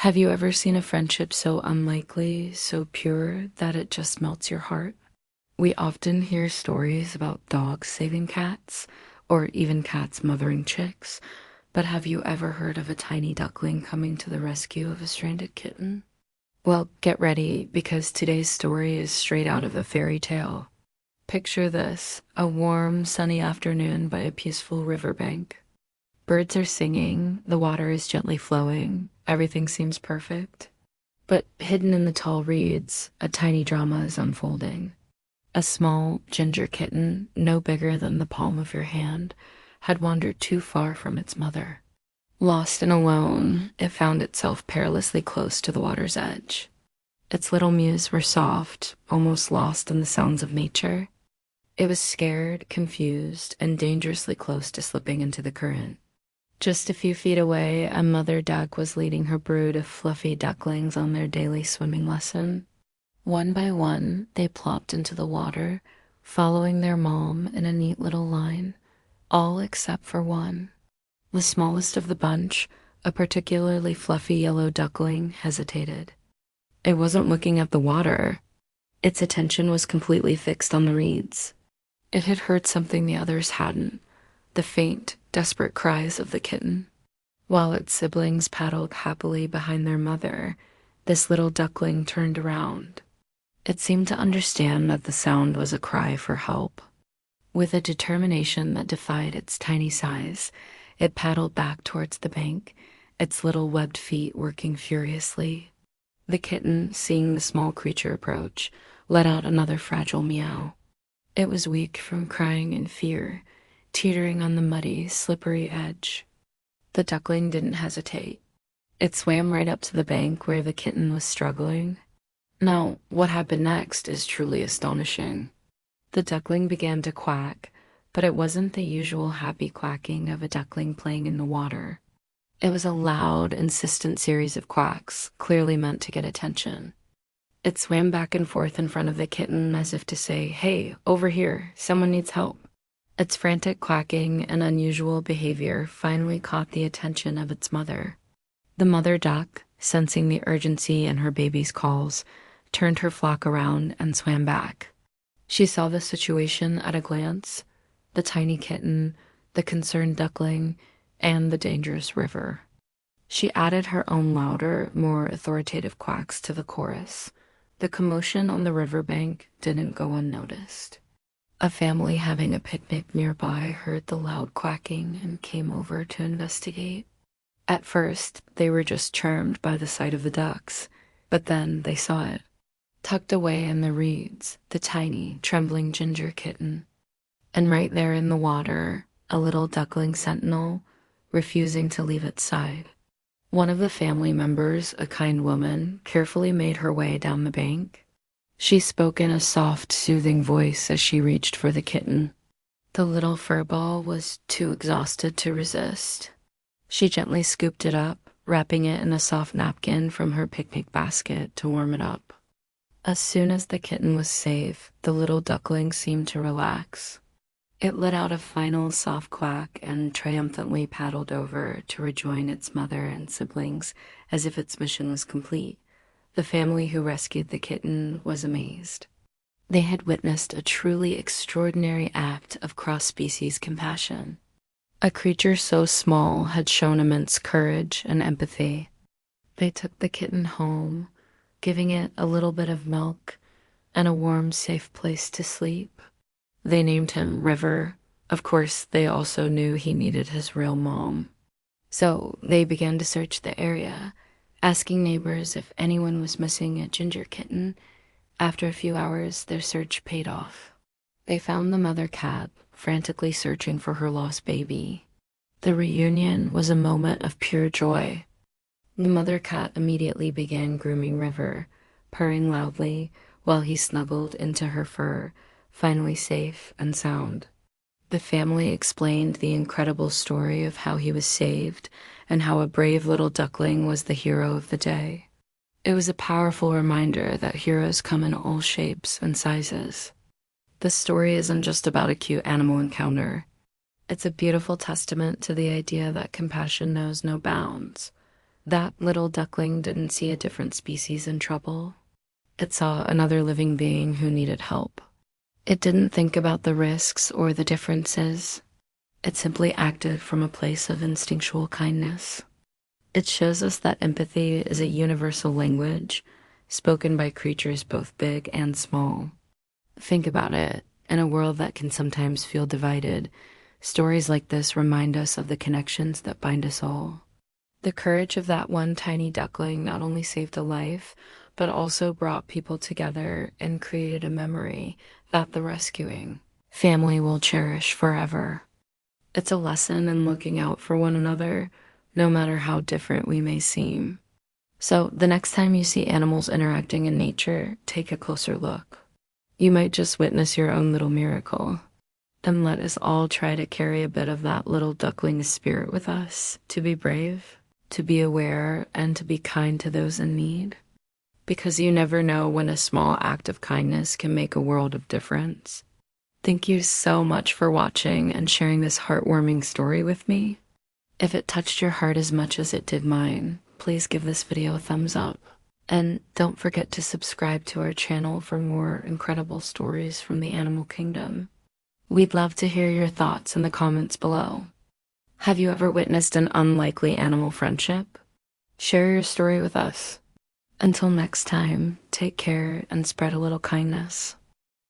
Have you ever seen a friendship so unlikely, so pure, that it just melts your heart? We often hear stories about dogs saving cats, or even cats mothering chicks, but have you ever heard of a tiny duckling coming to the rescue of a stranded kitten? Well, get ready, because today's story is straight out of a fairy tale. Picture this: a warm, sunny afternoon by a peaceful riverbank. Birds are singing, the water is gently flowing, everything seems perfect. But hidden in the tall reeds, a tiny drama is unfolding. A small, ginger kitten, no bigger than the palm of your hand, had wandered too far from its mother. Lost and alone, it found itself perilously close to the water's edge. Its little mews were soft, almost lost in the sounds of nature. It was scared, confused, and dangerously close to slipping into the current. Just a few feet away, a mother duck was leading her brood of fluffy ducklings on their daily swimming lesson. One by one, they plopped into the water, following their mom in a neat little line, all except for one. The smallest of the bunch, a particularly fluffy yellow duckling, hesitated. It wasn't looking at the water. Its attention was completely fixed on the reeds. It had heard something the others hadn't: the faint, desperate cries of the kitten. While its siblings paddled happily behind their mother, this little duckling turned around. It seemed to understand that the sound was a cry for help. With a determination that defied its tiny size, it paddled back towards the bank, its little webbed feet working furiously. The kitten, seeing the small creature approach, let out another fragile meow. It was weak from crying in fear, teetering on the muddy, slippery edge. The duckling didn't hesitate. It swam right up to the bank where the kitten was struggling. Now, what happened next is truly astonishing. The duckling began to quack, but it wasn't the usual happy quacking of a duckling playing in the water. It was a loud, insistent series of quacks, clearly meant to get attention. It swam back and forth in front of the kitten as if to say, "Hey, over here, someone needs help." Its frantic quacking and unusual behavior finally caught the attention of its mother. The mother duck, sensing the urgency in her baby's calls, turned her flock around and swam back. She saw the situation at a glance: the tiny kitten, the concerned duckling, and the dangerous river. She added her own louder, more authoritative quacks to the chorus. The commotion on the riverbank didn't go unnoticed. A family having a picnic nearby heard the loud quacking and came over to investigate. At first, they were just charmed by the sight of the ducks, but then they saw it. Tucked away in the reeds, the tiny, trembling ginger kitten. And right there in the water, a little duckling sentinel, refusing to leave its side. One of the family members, a kind woman, carefully made her way down the bank. She spoke in a soft, soothing voice as she reached for the kitten. The little furball was too exhausted to resist. She gently scooped it up, wrapping it in a soft napkin from her picnic basket to warm it up. As soon as the kitten was safe, the little duckling seemed to relax. It let out a final soft quack and triumphantly paddled over to rejoin its mother and siblings as if its mission was complete. The family who rescued the kitten was amazed. They had witnessed a truly extraordinary act of cross-species compassion. A creature so small had shown immense courage and empathy. They took the kitten home, giving it a little bit of milk and a warm, safe place to sleep. They named him River. Of course, they also knew he needed his real mom. So they began to search the area, asking neighbors if anyone was missing a ginger kitten. After a few hours, their search paid off. They found the mother cat, frantically searching for her lost baby. The reunion was a moment of pure joy. The mother cat immediately began grooming River, purring loudly while he snuggled into her fur, finally safe and sound. The family explained the incredible story of how he was saved and how a brave little duckling was the hero of the day. It was a powerful reminder that heroes come in all shapes and sizes. This story isn't just about a cute animal encounter. It's a beautiful testament to the idea that compassion knows no bounds. That little duckling didn't see a different species in trouble. It saw another living being who needed help. It didn't think about the risks or the differences. It simply acted from a place of instinctual kindness. It shows us that empathy is a universal language spoken by creatures both big and small. Think about it. In a world that can sometimes feel divided, stories like this remind us of the connections that bind us all. The courage of that one tiny duckling not only saved a life, but also brought people together and created a memory that the rescuing family will cherish forever. It's a lesson in looking out for one another, no matter how different we may seem. So the next time you see animals interacting in nature, take a closer look. You might just witness your own little miracle. And let us all try to carry a bit of that little duckling spirit with us, to be brave, to be aware, and to be kind to those in need. Because you never know when a small act of kindness can make a world of difference. Thank you so much for watching and sharing this heartwarming story with me. If it touched your heart as much as it did mine, please give this video a thumbs up. And don't forget to subscribe to our channel for more incredible stories from the animal kingdom. We'd love to hear your thoughts in the comments below. Have you ever witnessed an unlikely animal friendship? Share your story with us. Until next time, take care and spread a little kindness.